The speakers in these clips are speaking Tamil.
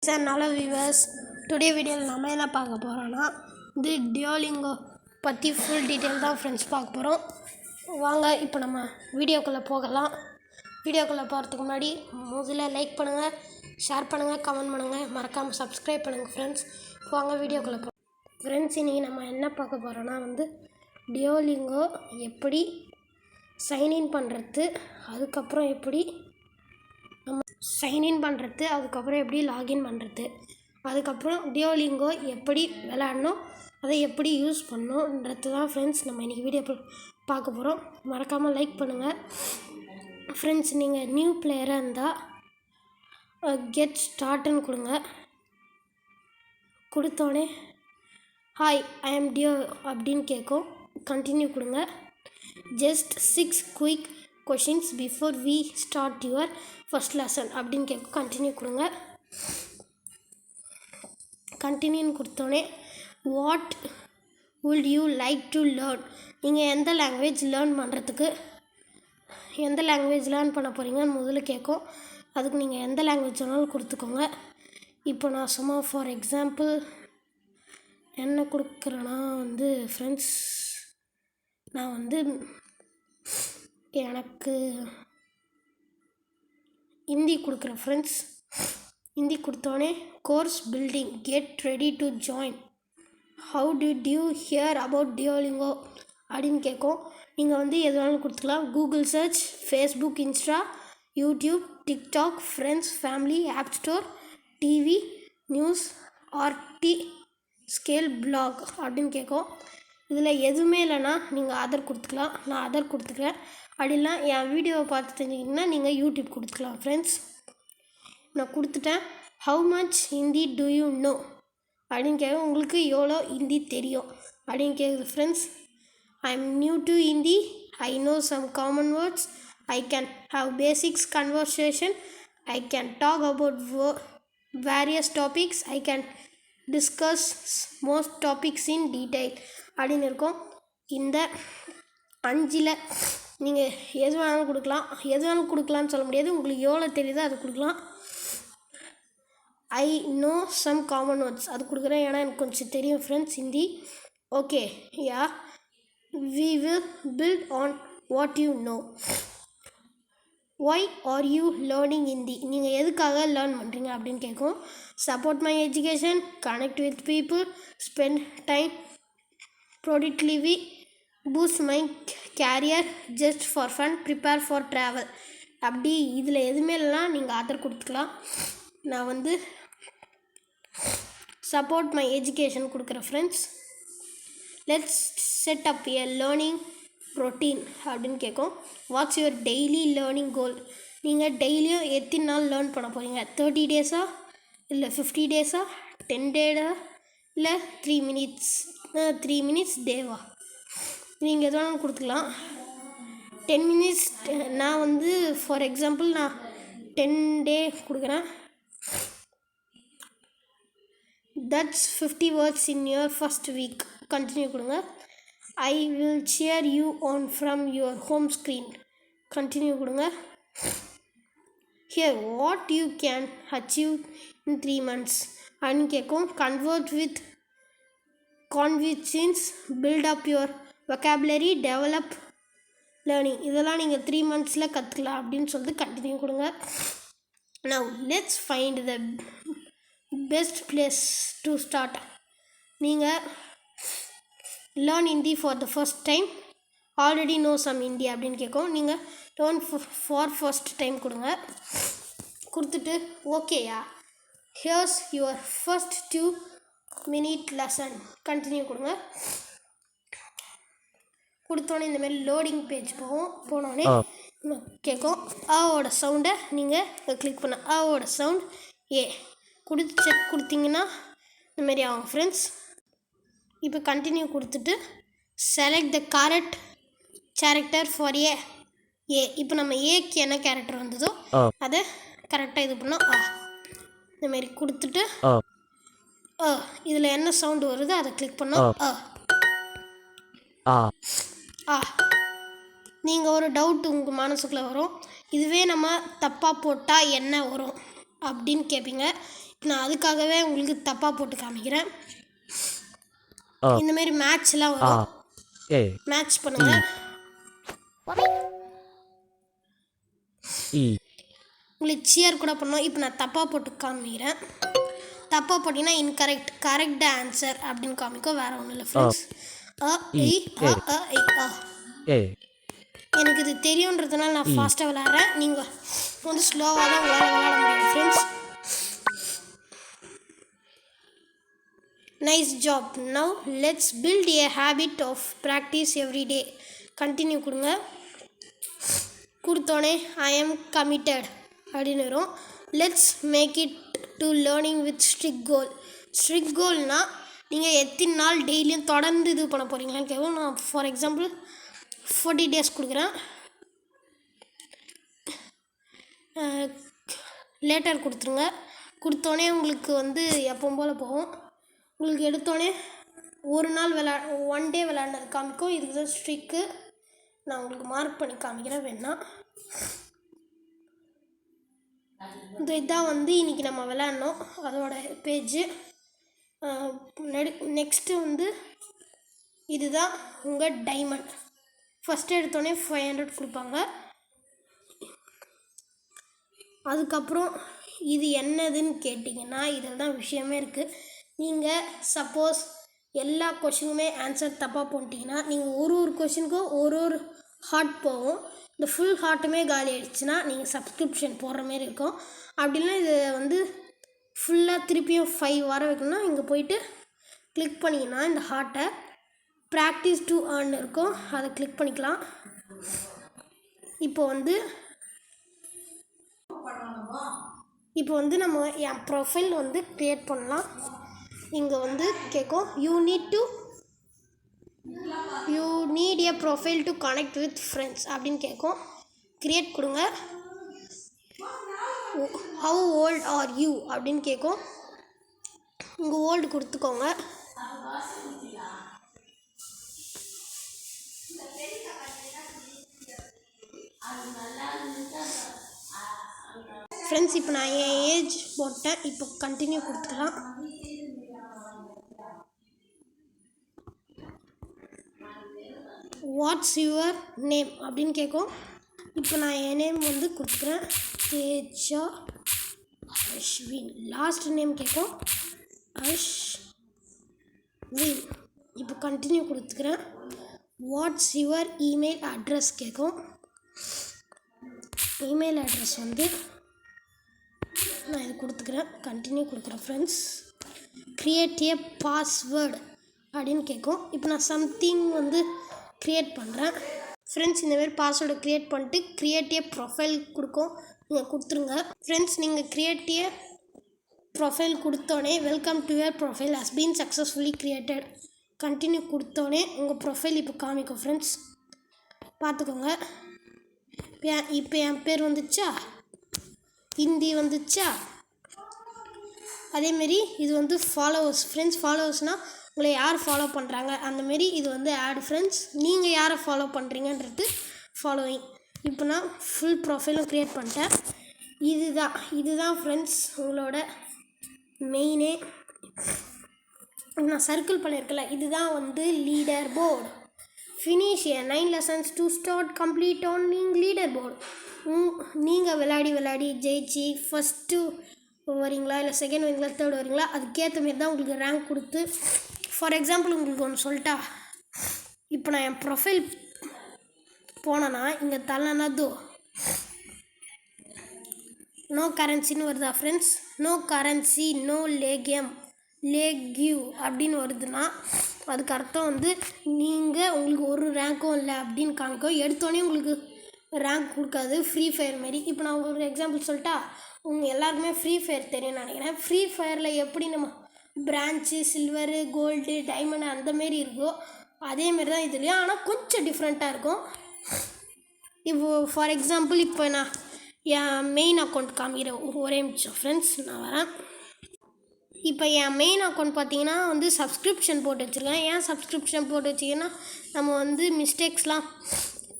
சார் நல்ல வியூவர்ஸ், டுடே வீடியோவில் நம்ம என்ன பார்க்க போகிறோன்னா இது டியோலிங்கோ பற்றி ஃபுல் டீட்டெயில் தான் ஃப்ரெண்ட்ஸ் பார்க்க போகிறோம். வாங்க இப்போ நம்ம வீடியோக்குள்ளே போகலாம். வீடியோக்குள்ளே போகிறதுக்கு முன்னாடி முதல்ல லைக் பண்ணுங்கள், ஷேர் பண்ணுங்கள், கமெண்ட் பண்ணுங்கள், மறக்காமல் சப்ஸ்கிரைப் பண்ணுங்கள் ஃப்ரெண்ட்ஸ். வாங்க வீடியோக்குள்ளே போகிறோம். ஃப்ரெண்ட்ஸ், இன்றைக்கி நம்ம என்ன பார்க்க போகிறோன்னா டியோலிங்கோ எப்படி சைன்இன் பண்ணுறது, அதுக்கப்புறம் எப்படி சைன்இன் பண்ணுறது, அதுக்கப்புறம் எப்படி லாகின் பண்ணுறது, அதுக்கப்புறம் டியோலிங்கோ எப்படி விளாடணும், அதை எப்படி யூஸ் பண்ணணுன்றது தான் ஃப்ரெண்ட்ஸ் நம்ம இன்றைக்கி வீடியோ பார்க்க போகிறோம். மறக்காமல் லைக் பண்ணுங்கள் ஃப்ரெண்ட்ஸ். நீங்கள் நியூ பிளேயராக இருந்தால் கெட் ஸ்டார்ட்னு கொடுங்க. கொடுத்தோடனே ஹாய் ஐ ஆம் டியோ அப்படின்னு கேட்கும். கண்டினியூ கொடுங்க. Just 6 quick questions before we start your first lesson அப்படின்னு கேட்கும். கண்டினியூ கொடுங்க. கண்டினியூன்னு கொடுத்தோன்னே what would you like to learn, நீங்கள் எந்த லாங்குவேஜ் லேர்ன் பண்ண போகிறீங்கன்னு முதல்ல கேட்கும். அதுக்கு நீங்கள் எந்த லாங்குவேஜ் வேணாலும் கொடுத்துக்கோங்க. இப்போ நான் சும்மா ஃபார் எக்ஸாம்பிள் என்ன கொடுக்குறேன்னா ஃப்ரெண்ட்ஸ், நான் எனக்கு ஹிந்தி கொடுக்குறேன் ஃப்ரெண்ட்ஸ். ஹிந்தி கொடுத்தோடனே course building, get ready to join, how did you hear about Duolingo அப்படின்னு கேட்கும். நீங்கள் எது வேணாலும் கொடுத்துக்கலாம். Google search, Facebook, Insta, YouTube, TikTok, friends, family, app store, TV, news, article, blog அப்படின்னு கேட்கும். இதில் எதுவுமே இல்லைன்னா நீங்கள் அதர் கொடுத்துக்கலாம். நான் அதர் கொடுத்துக்கிறேன். அப்படின்னா என் வீடியோவை பார்த்து தெரிஞ்சிக்கிங்கன்னா நீங்கள் யூடியூப் கொடுத்துக்கலாம் ஃப்ரெண்ட்ஸ். நான் கொடுத்துட்டேன். How much Hindi do you know அப்படின்னு கேட்கும். உங்களுக்கு எவ்வளோ ஹிந்தி தெரியும் அப்படின்னு கேட்குது friends. I am new to Hindi, I know some common words, I can have basics conversation, I can talk about various topics, I can discuss most topics in detail அப்படின்னு இருக்கும். இந்த 5ல் நீங்கள் எது வேணாலும் கொடுக்கலாம். எது வேணாலும் கொடுக்கலான்னு சொல்ல முடியாது. உங்களுக்கு எவ்வளோ தெரியுதோ அது கொடுக்கலாம். I know some common words அது கொடுக்குறேன், ஏன்னா எனக்கு கொஞ்சம் தெரியும் friends Hindi. Okay, yeah we will build on what you know. Why are you learning Hindi, நீங்கள் எதுக்காக லேர்ன் பண்ணுறீங்க அப்படின்னு கேட்கும். Support my education, connect with people, spend time productively, boost my career, just for fun, prepare for travel. அப்படி இதில் எதுவுமே இல்லைனா நீங்கள் ஆதர் கொடுத்துக்கலாம். நான் சப்போர்ட் மை எஜுகேஷன் கொடுக்குறேன் friends. Let's set up a learning routine அப்படின்னு கேட்கும். வாட்ஸ் யுவர் டெய்லி லேர்னிங் கோல், நீங்கள் டெய்லியும் எத்தனை நாள் லேர்ன் பண்ண போகிறீங்க? 30 டேஸா, இல்லை 50 டேஸா, 10 டேடா, இல்லை 3 மினிட்ஸ் டேவா? நீங்கள் எது வேணாலும் கொடுத்துக்கலாம். 10 மினிட்ஸ். நான் ஃபார் எக்ஸாம்பிள் நான் 10 டே கொடுக்குறேன். That's 50 words in your first week. Continue கொடுங்க. I will cheer you on from your home screen. Continue கொடுங்க. Here what you can achieve in 3 months அப்படின்னு கேட்கும். Convert with convictions, build up your vocabulary, develop learning. இதெல்லாம் நீங்கள் 3 monthஸில் கற்றுக்கலாம் அப்படின்னு சொல்லிட்டு கண்டினியூ கொடுங்க. Now let's find the best place to start. நீங்கள் learn Hindi for the first time, already know some Hindi அப்படின்னு கேட்கும். நீங்கள் லேர்ன் ஃபார் ஃபர்ஸ்ட் டைம் கொடுங்க. கொடுத்துட்டு ஓகேயா, here's your first 2 minute lesson. Continue கொடுங்க. கொடுத்தோன்னே இந்தமாரி லோடிங் பேஜ் போனோடனே கேட்கும். ஆவோட சவுண்டை நீங்கள் கிளிக் பண்ண ஆவோட சவுண்ட் ஏ கொடுத்து செக் கொடுத்தீங்கன்னா இந்தமாரி ஆகும் ஃப்ரெண்ட்ஸ். இப்போ கண்டினியூ கொடுத்துட்டு select the correct character for A. இப்போ நம்ம ஏக்கு என்ன கேரக்டர் வந்ததோ அதை கரெக்டாக இது பண்ணோம். இந்தமாரி கொடுத்துட்டு இதில் என்ன சவுண்டு வருதோ அதை கிளிக் பண்ணோம். நீங்கள் ஒரு டவுட் உங்கள் மனசுக்குள்ளே வரும், இதுவே நம்ம தப்பாக போட்டால் என்ன வரும் அப்படின்னு கேட்பீங்க. நான் அதுக்காகவே உங்களுக்கு தப்பாக போட்டு காமிக்கிறேன். இந்தமாரி மேட்ச்லாம் வரும், மேட்ச் பண்ணுங்கள். உங்களுக்கு சியர் கூட பண்ணோம். இப்போ நான் தப்பாக போட்டு காமிக்கிறேன். தப்பாக போட்டிங்கன்னா இன்கரெக்ட், கரெக்ட் ஆன்சர் அப்படின்னு காமிக்கும், வேறு ஒன்றும் இல்லை ஃப்ரெண்ட்ஸ். எனக்கு இது தெரியுன்றதுனால நான் ஃபாஸ்ட்டாக விளையாடுறேன். நீங்கள் வந்து ஸ்லோவாக தான் உங்களால் விளையாட முடியும் friends. Nice job. Now let's build a habit of practice every day. Continue கொடுங்க. கொடுத்தோடனே ஐ எம் கமிட்டட் அப்படின்னு வரும். Let's make it to learning with streak goal. Streak கோல்னால் நீங்கள் எத்தனை நாள் டெய்லியும் தொடர்ந்து இது பண்ண போகிறீங்களான்னு கேட்கும். நான் ஃபார் எக்ஸாம்பிள் 40 days கொடுக்குறேன். லேட்டர் கொடுத்துருங்க. கொடுத்தோடனே உங்களுக்கு வந்து எப்பவும் போல் போகும். உங்களுக்கு எடுத்தோடனே ஒரு நாள் ஒன் டே விளையாடுனது காமிக்கும். இதுக்கு தான் ஸ்ட்ரிக்கு. நான் உங்களுக்கு மார்க் பண்ணி காமிக்கிறேன் வேணா. இதுதான் வந்து இன்றைக்கி நம்ம விளையாடணும், அதோட பேஜு. நெக்ஸ்ட்டு வந்து இதுதான் உங்கள் டைமண்ட். ஃபஸ்ட்டு எடுத்தோடனே 500 கொடுப்பாங்க. அதுக்கப்புறம் இது என்னதுன்னு கேட்டிங்கன்னா இதில் தான் விஷயமே இருக்குது. நீங்கள் சப்போஸ் எல்லா கொஷினுமே ஆன்சர் தப்பாக போட்டிங்கன்னா நீங்கள் ஒரு கொஷினுக்கும் ஒரு ஹார்ட் போகும். இந்த ஃபுல் ஹார்ட்டுமே காலி ஆகிடுச்சுன்னா நீங்கள் சப்ஸ்கிரிப்ஷன் போடுற மாரி இருக்கும். அப்படின்னா இது வந்து ஃபுல்லாக திருப்பியும் 5 வர வைக்கணும்னா இங்கே போயிட்டு கிளிக் பண்ணிங்கன்னா இந்த ஹார்ட்டை ப்ராக்டிஸ் டு ஏர்ன் இருக்கும், அதை கிளிக் பண்ணிக்கலாம். இப்போ வந்து நம்ம என் ப்ரொஃபைல் வந்து க்ரியேட் பண்ணலாம். இங்கே வந்து கேட்கும் you need a profile to connect with friends அப்படின்னு கேட்கும். க்ரியேட் கொடுங்க. ஹவு ஓல்ட் ஆர் யூ அப்படின்னு கேட்கும். உங்கள் ஓல்டு கொடுத்துக்கோங்க. ஃப்ரெண்ட்ஸ் இப்போ நான் என் ஏஜ் போட்டேன். இப்போ கண்டினியூ கொடுத்துக்கலாம். வாட்ஸ் யுவர் நேம் அப்படின்னு கேட்கும். இப்போ நான் என் நேம் வந்து கொடுத்துக்கிறேன், தேஜா அஸ்வின். லாஸ்ட் நேம் கேட்கும், அஸ்வின். இப்போ கண்டினியூ கொடுத்துக்கிறேன். வாட்ஸ் யுவர் இமெயில் அட்ரஸ் கேட்கும். இமெயில் அட்ரஸ் வந்து நான் இது கொடுத்துக்கிறேன், கண்டினியூ கொடுக்குறேன் ஃப்ரெண்ட்ஸ். க்ரியேட் ஏ பாஸ்வேர்டு அப்படின்னு கேட்கும். இப்போ நான் சம்திங் வந்து க்ரியேட் பண்ணுறேன் ஃப்ரெண்ட்ஸ். இந்தமாரி பாஸ்வேர்டை க்ரியேட் பண்ணிட்டு க்ரியேட் ஏ ப்ரொஃபைல் கொடுக்கும், நீங்கள் கொடுத்துருங்க ஃப்ரெண்ட்ஸ். நீங்கள் க்ரியேட் ஏ ப்ரொஃபைல் கொடுத்தோடனே welcome to your profile has been successfully created. Continue கொடுத்தோடனே உங்கள் ப்ரொஃபைல் இப்போ காமிக்கும் ஃப்ரெண்ட்ஸ், பார்த்துக்கோங்க. இப்போ என் பேர் வந்துச்சா, ஹிந்தி வந்துச்சா. அதேமாரி இது வந்து ஃபாலோவர்ஸ் ஃப்ரெண்ட்ஸ். ஃபாலோவர்ஸ்னால் உங்களை யார் ஃபாலோ பண்ணுறாங்க அந்தமாரி இது வந்து ஆட் ஃப்ரெண்ட்ஸ். நீங்கள் யாரை ஃபாலோ பண்ணுறீங்கன்றது ஃபாலோவிங். இப்போ நான் ஃபுல் ப்ரொஃபைலும் க்ரியேட் பண்ணிட்டேன். இதுதான் ஃப்ரெண்ட்ஸ் உங்களோட மெயினே. நான் சர்க்கிள் பண்ணியிருக்கல, இதுதான் வந்து leader board. Finish 9 lessons to start complete on leader board. நீங்கள் விளையாடி ஜெயிச்சு ஃபஸ்ட்டு வரீங்களா இல்லை செகண்ட் வரீங்களா தேர்ட் வரீங்களா அதுக்கேற்ற மாரி தான் உங்களுக்கு ரேங்க் கொடுத்து. ஃபார் எக்ஸாம்பிள் உங்களுக்கு ஒன்று சொல்லிட்டா, இப்போ நான் என் ப்ரொஃபைல் போனேன்னா இங்கே தள்ளனதோ நோ கரன்சின்னு வருதா ஃப்ரெண்ட்ஸ். நோ கரன்சி நோ லேக்யூ அப்படின்னு வருதுன்னா அதுக்கு அர்த்தம் வந்து நீங்கள் உங்களுக்கு ஒரு ரேங்க்கும் இல்லை அப்படின்னு காமிக்கும். எடுத்தோடனே உங்களுக்கு ரேங்க் கொடுக்காது, ஃப்ரீ ஃபயர் மாரி. இப்போ நான் ஒரு எக்ஸாம்பிள் சொல்லிட்டா, உங்கள் எல்லாருக்குமே ஃப்ரீ ஃபயர் தெரியும்னு நினைக்கிறேன். ஃப்ரீ ஃபயரில் எப்படி நம்ம பிரான்ச்சு, சில்வரு, கோல்டு, டைமண்ட் அந்தமாரி இருக்கோ அதேமாரி தான் இதுலேயும், ஆனால் கொஞ்சம் டிஃப்ரெண்ட்டாக இருக்கும். இப்போது ஃபார் எக்ஸாம்பிள் இப்போ நான் என் மெயின் அக்கௌண்ட் காமிக்கிறேன், ஒரே நிமிஷம் ஃப்ரெண்ட்ஸ் நான் வரேன். இப்போ என் மெயின் அக்கௌண்ட் பார்த்தீங்கன்னா வந்து சப்ஸ்கிரிப்ஷன் போட்டு வச்சுருக்கேன். ஏன் சப்ஸ்கிரிப்ஷன் போட்டு வச்சிங்கன்னா நம்ம வந்து மிஸ்டேக்ஸ்லாம்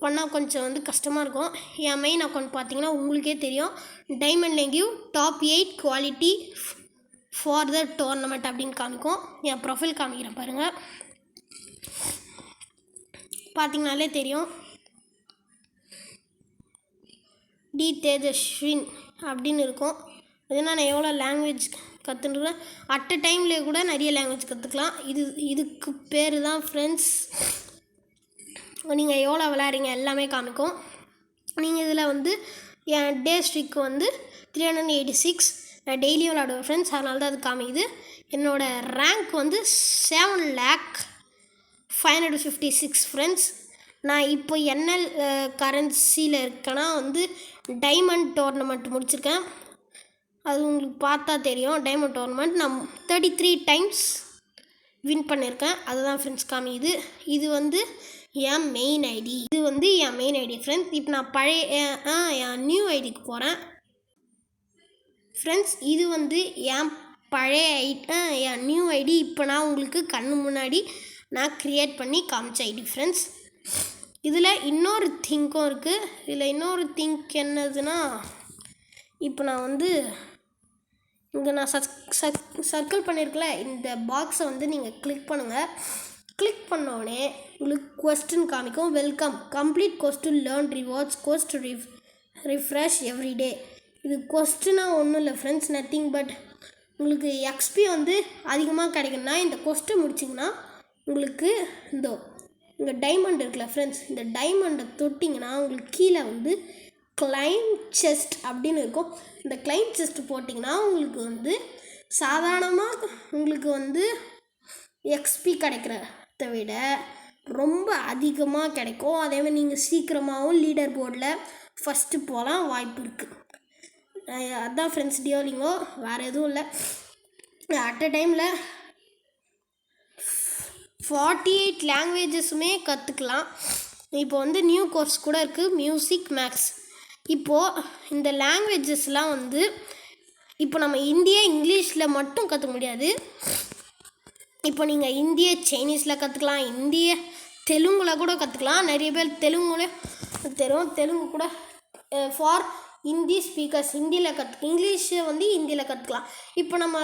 பண்ணால் கொஞ்சம் வந்து கஷ்டமாக இருக்கும். என் மெயின் அக்கௌண்ட் பார்த்தீங்கன்னா உங்களுக்கே தெரியும், diamond league top 8 qualify for the tournament அப்படின்னு காமிக்கும். என் ப்ரொஃபைல் காமிக்கிறேன் பாருங்கள், பார்த்தீங்கனாலே தெரியும். டி தேஜஸ்வின் அப்படின்னு இருக்கும். அதுனா நான் எவ்வளோ லாங்குவேஜ் கற்றுருக்கேன். அட் அ டைம்லேயே கூட நிறைய லாங்குவேஜ் கற்றுக்கலாம். இதுக்கு பேர் தான் ஃப்ரெண்ட்ஸ், நீங்கள் எவ்வளோ விளையாடுறீங்க எல்லாமே காமிக்கும். நீங்கள் இதில் வந்து என் டே ஸ்ட்ரிக்கு வந்து 386. நான் டெய்லியும் விளையாடுவேன் ஃப்ரெண்ட்ஸ், அதனால தான் அது காமிக்குது. என்னோடய ரேங்க் வந்து 7,556 ஃப்ரெண்ட்ஸ். நான் இப்போ என்எல் கரன்சியில் இருக்கேன்னா வந்து டைமண்ட் டோர்னமெண்ட் முடிச்சிருக்கேன். அது உங்களுக்கு பார்த்தா தெரியும். டைமண்ட் டோர்னமெண்ட் நான் 33 டைம்ஸ் வின் பண்ணியிருக்கேன். அதுதான் ஃப்ரெண்ட்ஸ் காமிக்குது. இது வந்து என் மெயின் ஐடி. ஃப்ரெண்ட்ஸ். இப்போ நான் என் நியூ ஐடிக்கு போகிறேன் ஃப்ரெண்ட்ஸ். இது வந்து என் என் நியூ ஐடி. இப்போ நான் உங்களுக்கு கண்ணு முன்னாடி நான் க்ரியேட் பண்ணி காமிச்ச ஐடி ஃப்ரெண்ட்ஸ். இதில் இன்னொரு திங்க்கும் இருக்குது. இதில் இன்னொரு திங்க் என்னதுன்னா, இப்போ நான் வந்து இங்கே நான் சர்க்கிள் பண்ணியிருக்கல, இந்த பாக்ஸை வந்து நீங்கள் கிளிக் பண்ணுங்கள். கிளிக் பண்ணோடனே உங்களுக்கு கொஸ்டின் காமிக்கும். Welcome, complete question, learn rewards, quest refresh every day. இது கொஸ்டினாக ஒன்றும் இல்லை ஃப்ரெண்ட்ஸ், நத்திங் பட் உங்களுக்கு எக்ஸ்பி வந்து அதிகமாக கிடைக்குன்னா இந்த கொஸ்டின் முடிச்சிங்கன்னா உங்களுக்கு இங்கே டைமண்ட் இருக்குல்ல ஃப்ரெண்ட்ஸ், இந்த டைமண்டை தொட்டிங்கன்னா உங்களுக்கு கீழே வந்து கிளைம் செஸ்ட் அப்படின்னு இருக்கும். இந்த கிளைம் செஸ்ட் போட்டிங்கன்னா உங்களுக்கு வந்து சாதாரணமாக உங்களுக்கு வந்து எக்ஸ்பி கிடைக்கிறத விட ரொம்ப அதிகமாக கிடைக்கும். அதேமாதிரி நீங்கள் சீக்கிரமாகவும் லீடர் போர்டில் ஃபஸ்ட்டு போகலாம் வாய்ப்பு இருக்குது. அதுதான் ஃப்ரெண்ட்ஸ் டியோலிங்கோ, வேறு எதுவும் இல்லை. அட் அ டைமில் 48 லாங்குவேஜஸுமே கற்றுக்கலாம். இப்போ வந்து நியூ கோர்ஸ் கூட இருக்குது, மியூசிக் மேக்ஸ். இப்போது இந்த லாங்குவேஜஸ்லாம் வந்து இப்போ நம்ம இங்கிலீஷில் மட்டும் கற்றுக்க முடியாது. இப்போ நீங்கள் சைனீஸில் கற்றுக்கலாம், தெலுங்கில் கூட கற்றுக்கலாம். நிறைய பேர் தெலுங்கு கூட ஃபார் ஹிந்தி ஸ்பீக்கர்ஸ் ஹிந்தியில் இங்கிலீஷை வந்து ஹிந்தியில் கற்றுக்கலாம். இப்போ நம்ம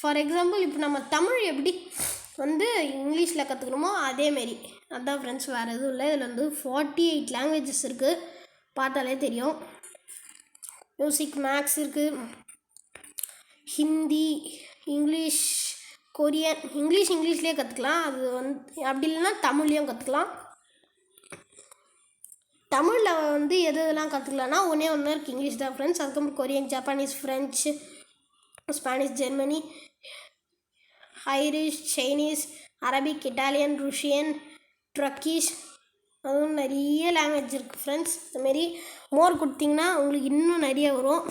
ஃபார் எக்ஸாம்பிள் இப்போ நம்ம தமிழ் எப்படி வந்து இங்கிலீஷில் கற்றுக்கணுமோ அதேமாரி அதுதான் ஃப்ரெண்ட்ஸ், வேறு எதுவும் இல்லை. இதில் வந்து 48 லாங்குவேஜஸ் இருக்குது, பார்த்தாலே தெரியும். மியூசிக் மேக்ஸ் இருக்குது, ஹிந்தி, இங்கிலீஷ், கொரியன். இங்கிலீஷ்லேயே கற்றுக்கலாம். அது வந்து அப்படி இல்லைன்னா தமிழ்லேயும் கற்றுக்கலாம். தமிழில் வந்து எதெல்லாம் கற்றுக்கலான்னா ஒன்றே இருக்குது, இங்கிலீஷ் தான் ஃப்ரெண்ட்ஸ். அதுக்கப்புறம் Korean, Japanese, French, Spanish, Germany, Irish, Chinese, Arabic, Italian, ருஷியன், Turkish, அதுவும் நிறைய லாங்குவேஜ் இருக்குது ஃப்ரெண்ட்ஸ். இதுமாரி மோர் கொடுத்திங்கன்னா உங்களுக்கு இன்னும் நிறைய வரும்.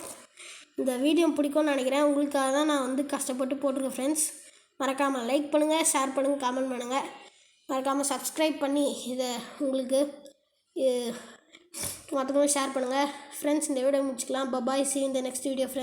இந்த வீடியோ பிடிக்கும்னு நினைக்கிறேன். உங்களுக்காக தான் நான் வந்து கஷ்டப்பட்டு போட்டிருக்கேன் ஃப்ரெண்ட்ஸ். மறக்காமல் லைக் பண்ணுங்கள், ஷேர் பண்ணுங்கள், கமெண்ட் பண்ணுங்கள். மறக்காமல் சப்ஸ்கிரைப் பண்ணி இதை உங்களுக்கு மற்றவங்களும் ஷேர் பண்ணுங்கள் ஃப்ரெண்ட்ஸ். இந்த வீடியோ முடிச்சுக்கலாம். Bye bye, see you in the next video friends.